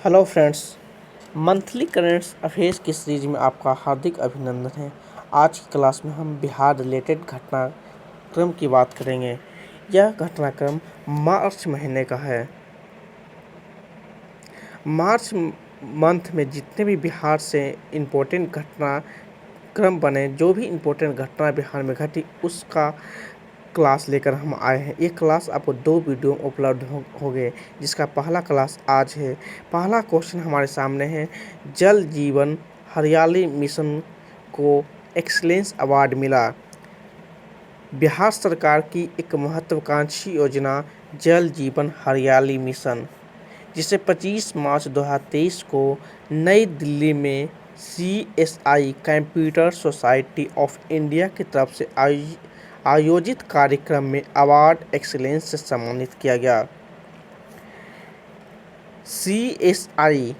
Hello friends, monthly currents affairs की series में आपका हार्दिक अभिनंदन है। आज की क्लास में हम बिहार रिलेटेड घटनाक्रम की बात करेंगे। यह घटनाक्रम मार्च महीने का है। मार्च मंथ में जितने भी बिहार से इम्पोर्टेंट घटनाक्रम बने, जो भी इम्पोर्टेंट घटना बिहार में घटी, उसका क्लास लेकर हम आए हैं। ये क्लास आपको 2 वीडियो उपलब्ध हो गए, जिसका पहला क्लास आज है। पहला क्वेश्चन हमारे सामने है, जल जीवन हरियाली मिशन को एक्सीलेंस अवार्ड मिला। बिहार सरकार की एक महत्वाकांक्षी योजना जल जीवन हरियाली मिशन, जिसे 25 मार्च 2023 को नई दिल्ली में CSI computer society of India की तरफ से आयोजित कार्यक्रम में अवार्ड एक्सीलेंस से सम्मानित किया गया। CSI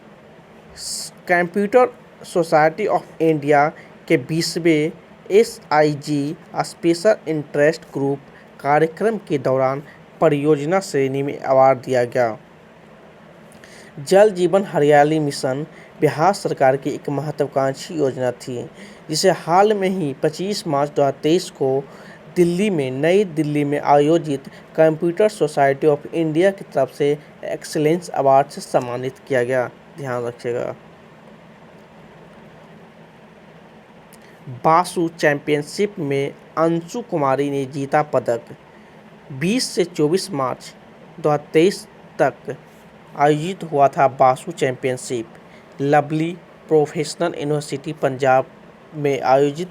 computer society of India के 20वें SIG स्पेशल इंटरेस्ट ग्रुप कार्यक्रम के दौरान परियोजना श्रेणी में अवार्ड दिया गया। जल जीवन हरियाली मिशन बिहार सरकार की एक महत्वाकांक्षी योजना थी, जिसे हाल में ही 25 मार्च 2023 को नई दिल्ली में आयोजित कंप्यूटर सोसाइटी ऑफ इंडिया की तरफ से एक्सीलेंस अवार्ड से सम्मानित किया गया। ध्यान रखिएगा। बासु चैंपियनशिप में अंशु कुमारी ने जीता पदक। 20 से 24 मार्च 2023 तक आयोजित हुआ था Basu championship. Lovely professional university Punjab में आयोजित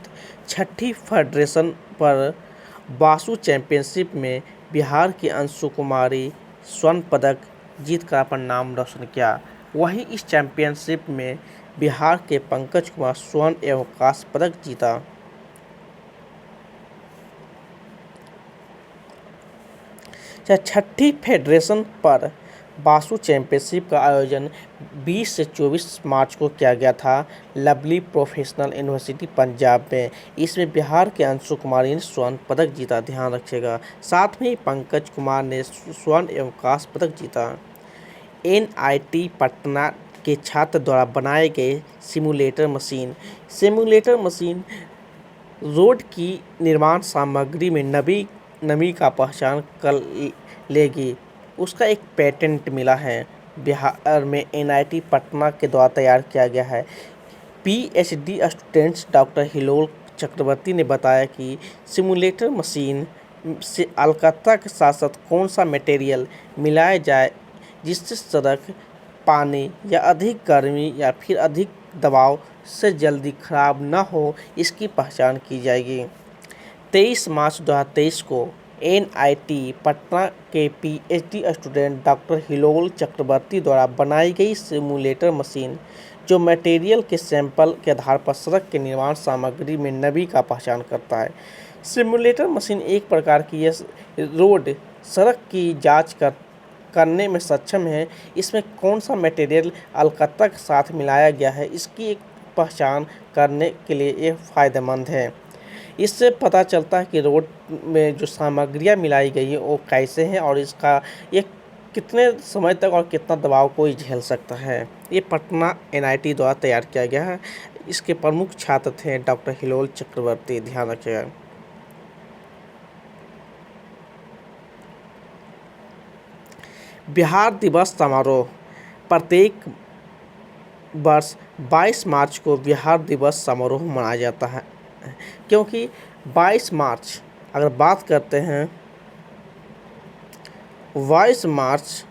6ठी फेडरेशन पर बासु चैंपियनशिप में बिहार की अंशु कुमारी स्वर्ण पदक जीतकर अपना नाम रोशन किया। वहीं इस चैंपियनशिप में बिहार के पंकज कुमार स्वर्ण एवं कांस्य पदक जीता। छठी फेडरेशन पर बासु चैंपियनशिप का आयोजन 20 से 24 मार्च को किया गया था लवली प्रोफेशनल यूनिवर्सिटी पंजाब में। इसमें बिहार के अंशु कुमारी ने स्वर्ण पदक जीता। ध्यान रखिएगा। साथ में ही पंकज कुमार ने स्वर्ण एवं कांस्य पदक जीता। NIT पटना के छात्र द्वारा बनाए गए सिमुलेटर मशीन रोड की निर्माण सामग्री में नमी का पहचान कर लेगी। उसका एक पेटेंट मिला है। बिहार में NIT पटना के द्वारा तैयार किया गया है। PhD स्टूडेंट्स डॉक्टर हिलोल चक्रवर्ती ने बताया कि सिमुलेटर मशीन से अलकतरा के साथ साथ कौन सा मटेरियल मिलाया जाए जिससे सड़क, पानी या अधिक गर्मी या फिर अधिक दबाव से जल्दी खराब न हो, इसकी पहचान की जाएगी। 23 मार्च 2023 को NIT पटना के PhD स्टूडेंट डॉक्टर हिलोल चक्रवर्ती द्वारा बनाई गई सिमुलेटर मशीन, जो मटेरियल के सैंपल के आधार पर सड़क के निर्माण सामग्री में नमी का पहचान करता है। सिमुलेटर मशीन एक प्रकार की रोड सड़क की जांच करने में सक्षम है। इसमें कौन सा मटेरियल अलकतरा के साथ मिलाया गया है, इसकी एक पहचान करने के लिए ये फ़ायदेमंद है। इससे पता चलता है कि रोड में जो सामग्रियाँ मिलाई गई है वो कैसे हैं और इसका ये कितने समय तक और कितना दबाव कोई झेल सकता है। ये पटना NIT द्वारा तैयार किया गया है। इसके प्रमुख छात्र थे डॉक्टर हिलोल चक्रवर्ती। ध्यान रखिएगा। बिहार दिवस समारोह। प्रत्येक वर्ष 22 मार्च को बिहार दिवस समारोह मनाया जाता है, क्योंकि 22 मार्च अगर बात करते हैं 22 मार्च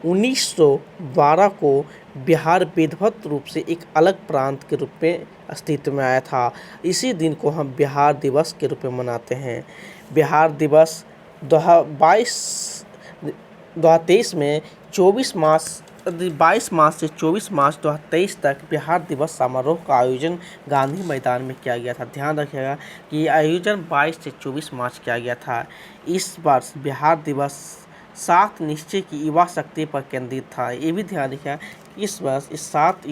1912 को बिहार विधिवत रूप से एक अलग प्रांत के रूप में अस्तित्व में आया था। इसी दिन को हम बिहार दिवस के रूप में मनाते हैं। बिहार दिवस 2023 में 22 मार्च से 24 मार्च 2023 तक बिहार दिवस समारोह का आयोजन गांधी मैदान में किया गया था। ध्यान रखिएगा कि ये आयोजन 22 से 24 मार्च किया गया था। इस वर्ष बिहार दिवस 7 निश्चय की युवा शक्ति पर केंद्रित था। ये भी ध्यान रखिएगा कि इस वर्ष इस 7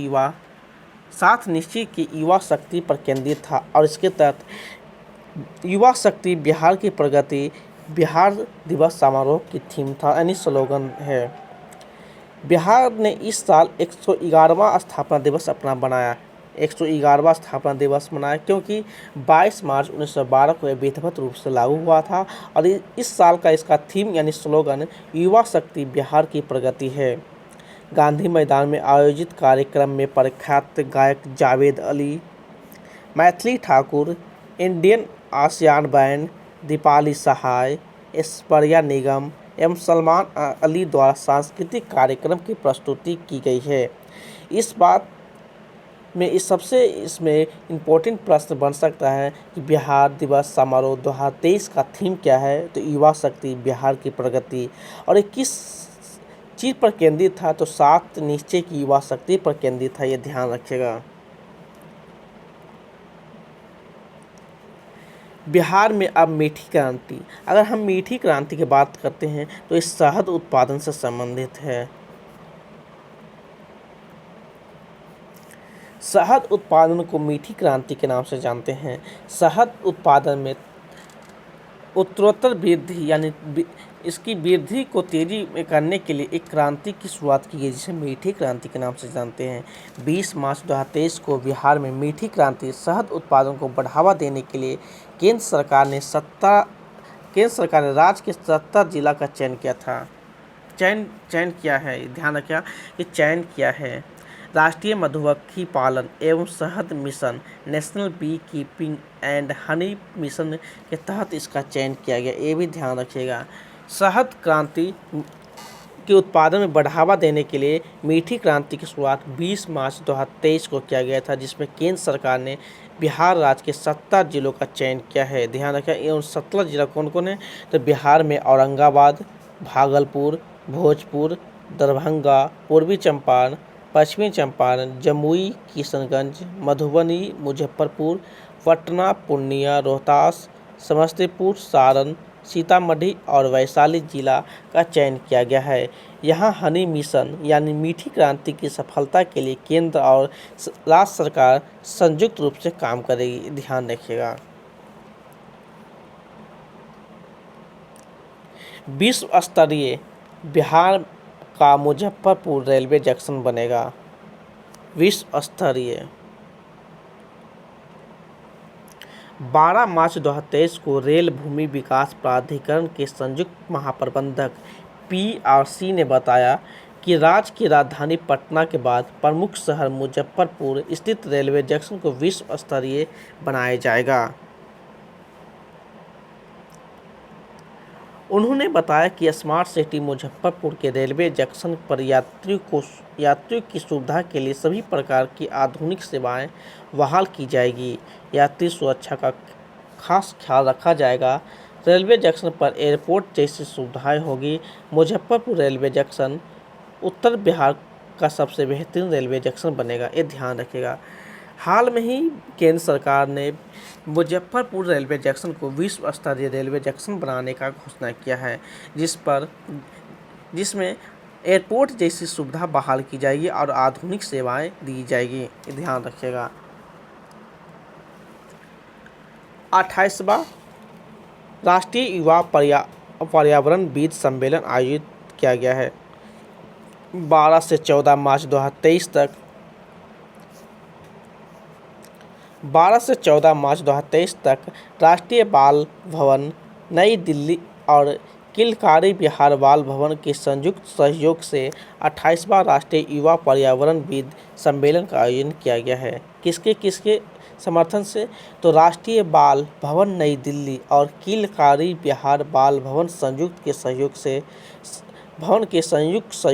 निश्चय की युवा शक्ति पर केंद्रित था और इसके तहत युवा शक्ति बिहार की प्रगति बिहार दिवस समारोह की थीम था, यानी स्लोगन है। बिहार ने इस साल 111वां स्थापना दिवस अपना बनाया। 111वां स्थापना दिवस मनाया क्योंकि 22 मार्च 1912 को यह विधिवत रूप से लागू हुआ था और इस साल का इसका थीम यानी स्लोगन युवा शक्ति बिहार की प्रगति है। गांधी मैदान में आयोजित कार्यक्रम में प्रख्यात गायक जावेद अली, मैथिली ठाकुर, इंडियन आशियान बैंड, दीपाली सहाय, ऐश्वर्या निगम एवं सलमान अली द्वारा सांस्कृतिक कार्यक्रम की प्रस्तुति की गई है। इस बात में इसमें इम्पोर्टेंट प्रश्न बन सकता है कि बिहार दिवस समारोह 2023 का थीम क्या है, तो युवा शक्ति बिहार की प्रगति। और ये किस चीज़ पर केंद्रित था, तो 7 निश्चय की युवा शक्ति पर केंद्रित था, ये ध्यान रखिएगा। बिहार में अब मीठी क्रांति। अगर हम मीठी क्रांति की बात करते हैं तो इस शहद उत्पादन से संबंधित है। शहद उत्पादन को मीठी क्रांति के नाम से जानते हैं। शहद उत्पादन में उत्तरोत्तर वृद्धि यानी इसकी वृद्धि को तेजी में करने के लिए एक क्रांति की शुरुआत की गई, जिसे मीठी क्रांति के नाम से जानते हैं। 20 मार्च 2023 को बिहार में मीठी क्रांति शहद उत्पादन को बढ़ावा देने के लिए केंद्र सरकार ने राज्य के 70 जिला का चयन किया था। चयन किया है, ध्यान रखिए कि चयन किया है। राष्ट्रीय मधुमक्खी पालन एवं शहद mission, national bee keeping and honey mission के तहत इसका चयन किया गया, ये भी ध्यान रखिएगा। शहद क्रांति के उत्पादन में बढ़ावा देने के लिए मीठी क्रांति की शुरुआत 20 मार्च 2023 को किया गया था, जिसमें केंद्र सरकार ने बिहार राज्य के 70 जिलों का चयन किया है। ध्यान रखें, ये 17 जिला कौन कौन है, तो बिहार में औरंगाबाद, भागलपुर, भोजपुर, दरभंगा, पूर्वी चंपारण, पश्चिमी चंपारण, जमुई, किशनगंज, मधुबनी, मुजफ्फरपुर, पटना, पूर्णिया, रोहतास, समस्तीपुर, सारण, सीतामढ़ी और वैशाली जिला का चयन किया गया है। यहाँ हनी मिशन यानी मीठी क्रांति की सफलता के लिए केंद्र और राज्य सरकार संयुक्त रूप से काम करेगी, ध्यान रखिएगा। विश्व स्तरीय बिहार का मुजफ्फरपुर रेलवे जंक्शन बनेगा। विश्व स्तरीय 12 मार्च 2023 को रेल भूमि विकास प्राधिकरण के संयुक्त महाप्रबंधक PRC ने बताया कि राज्य की राजधानी पटना के बाद प्रमुख शहर मुजफ्फरपुर स्थित रेलवे जंक्शन को विश्व स्तरीय बनाया जाएगा। उन्होंने बताया कि स्मार्ट सिटी मुजफ्फरपुर के रेलवे जंक्शन पर यात्रियों की सुविधा के लिए सभी प्रकार की आधुनिक सेवाएं बहाल की जाएगी। यात्री सुरक्षा का खास ख्याल रखा जाएगा। रेलवे जंक्शन पर एयरपोर्ट जैसी सुविधाएं होगी। मुजफ्फरपुर रेलवे जंक्शन उत्तर बिहार का सबसे बेहतरीन रेलवे जंक्शन बनेगा, ये ध्यान रखिएगा। हाल में ही केंद्र सरकार ने मुजफ्फरपुर रेलवे जंक्शन को विश्व स्तरीय रेलवे जंक्शन बनाने का घोषणा किया है, जिसमें एयरपोर्ट जैसी सुविधा बहाल की जाएगी और आधुनिक सेवाएं दी जाएगी, ध्यान रखिएगा। 28वां राष्ट्रीय युवा पर्यावरणविद सम्मेलन आयोजित किया गया है। 12 से 14 मार्च 2023 तक 12 से 14 मार्च 2023 तक राष्ट्रीय बाल भवन नई दिल्ली और किलकारी बिहार बाल भवन के संयुक्त सहयोग से 28वां राष्ट्रीय युवा पर्यावरणविद सम्मेलन का आयोजन किया गया है। किसके समर्थन से, तो राष्ट्रीय बाल भवन नई दिल्ली और किलकारी बिहार बाल भवन के संयुक्त सहयोग से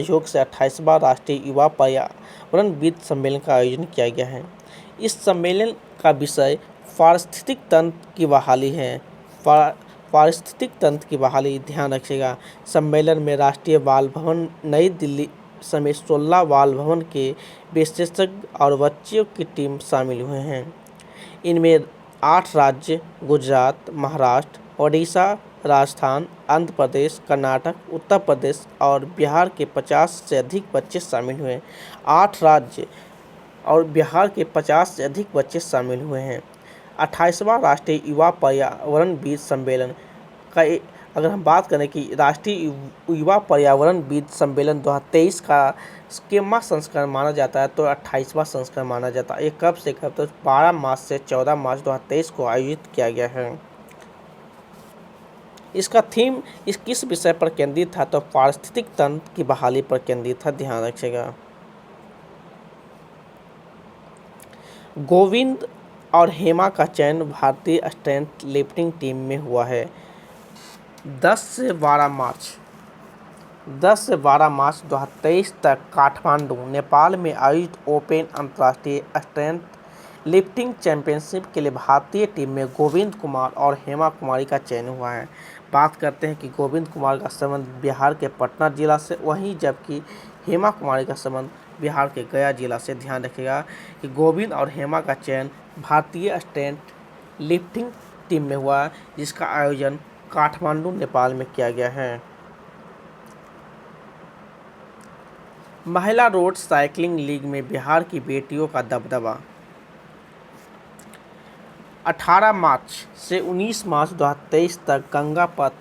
28वां राष्ट्रीय युवा पर्यावरणविद सम्मेलन का आयोजन किया गया है। इस सम्मेलन का विषय पारिस्थितिक तंत्र की बहाली है। पारिस्थितिक तंत्र की बहाली, ध्यान रखिएगा। सम्मेलन में राष्ट्रीय बाल भवन नई दिल्ली समेत 16 बाल भवन के विशेषज्ञ और बच्चियों की टीम शामिल हुए हैं। इनमें 8 राज्य गुजरात, महाराष्ट्र, ओडिशा, राजस्थान, आंध्र प्रदेश, कर्नाटक, उत्तर प्रदेश और बिहार के 50 से अधिक बच्चे शामिल हुए। 8 राज्य और बिहार के 50 से अधिक बच्चे शामिल हुए हैं। 28वां राष्ट्रीय युवा पर्यावरणविद सम्मेलन का अगर हम बात करें कि राष्ट्रीय युवा पर्यावरणविद सम्मेलन 2023 का स्कीमा संस्करण माना जाता है, तो 28वां संस्करण माना जाता है। ये कब से कब तक? 12 मार्च से 14 मार्च 2023 को आयोजित किया गया है। इसका थीम इस किस विषय पर केंद्रित था? तो पारिस्थितिक तंत्र की बहाली पर केंद्रित था, ध्यान रखिएगा। गोविंद और हेमा का चयन भारतीय स्ट्रेंथ लिफ्टिंग टीम में हुआ है। 10 से 12 मार्च 2023 तक काठमांडू, नेपाल में आयोजित ओपन अंतर्राष्ट्रीय स्ट्रेंथ लिफ्टिंग चैंपियनशिप के लिए भारतीय टीम में गोविंद कुमार और हेमा कुमारी का चयन हुआ है। बात करते हैं कि गोविंद कुमार का संबंध बिहार के पटना जिला से, वहीं जबकि हेमा कुमारी का संबंध बिहार के गया जिला से। ध्यान रखिएगा कि गोविंद और हेमा का चयन भारतीय स्ट्रेंथ लिफ्टिंग टीम में हुआ, जिसका आयोजन काठमांडू, नेपाल में किया गया है। महिला रोड साइकिलिंग लीग में बिहार की बेटियों का दबदबा। 18 मार्च से 19 मार्च 2023 तक गंगा पथ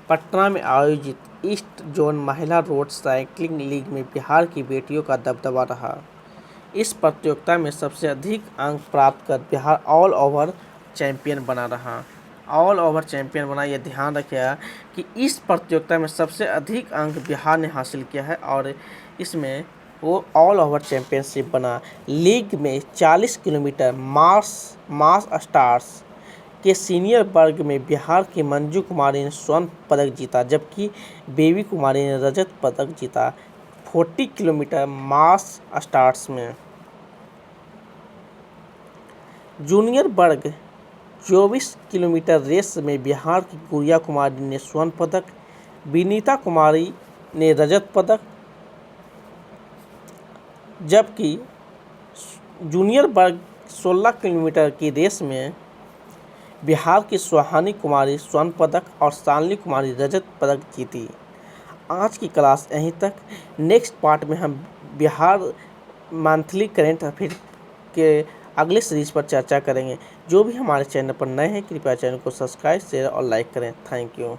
पटना में आयोजित ईस्ट जोन महिला रोड साइकिलिंग लीग में बिहार की बेटियों का दबदबा रहा। इस प्रतियोगिता में सबसे अधिक अंक प्राप्त कर बिहार ऑल ओवर चैंपियन बना रहा। ऑल ओवर चैंपियन बना, यह ध्यान रखिएगा कि इस प्रतियोगिता में सबसे अधिक अंक बिहार ने हासिल किया है और इसमें वो ऑल ओवर चैंपियनशिप बना। लीग में 40 किलोमीटर मास स्टार्स के सीनियर वर्ग में बिहार की मंजू कुमारी ने स्वर्ण पदक जीता, जबकि बेबी कुमारी ने रजत पदक जीता। 40 किलोमीटर मास स्टार्स में जूनियर वर्ग 24 किलोमीटर रेस में बिहार की गुड़िया कुमारी ने स्वर्ण पदक, विनीता कुमारी ने रजत पदक, जबकि जूनियर वर्ग 16 किलोमीटर की रेस में बिहार की सुहानी कुमारी स्वर्ण पदक और शालिनी कुमारी रजत पदक जीती। आज की क्लास यहीं तक। नेक्स्ट पार्ट में हम बिहार मंथली करेंट अफेयर के अगले सीरीज पर चर्चा करेंगे। जो भी हमारे चैनल पर नए हैं, कृपया चैनल को सब्सक्राइब, शेयर और लाइक करें। Thank you.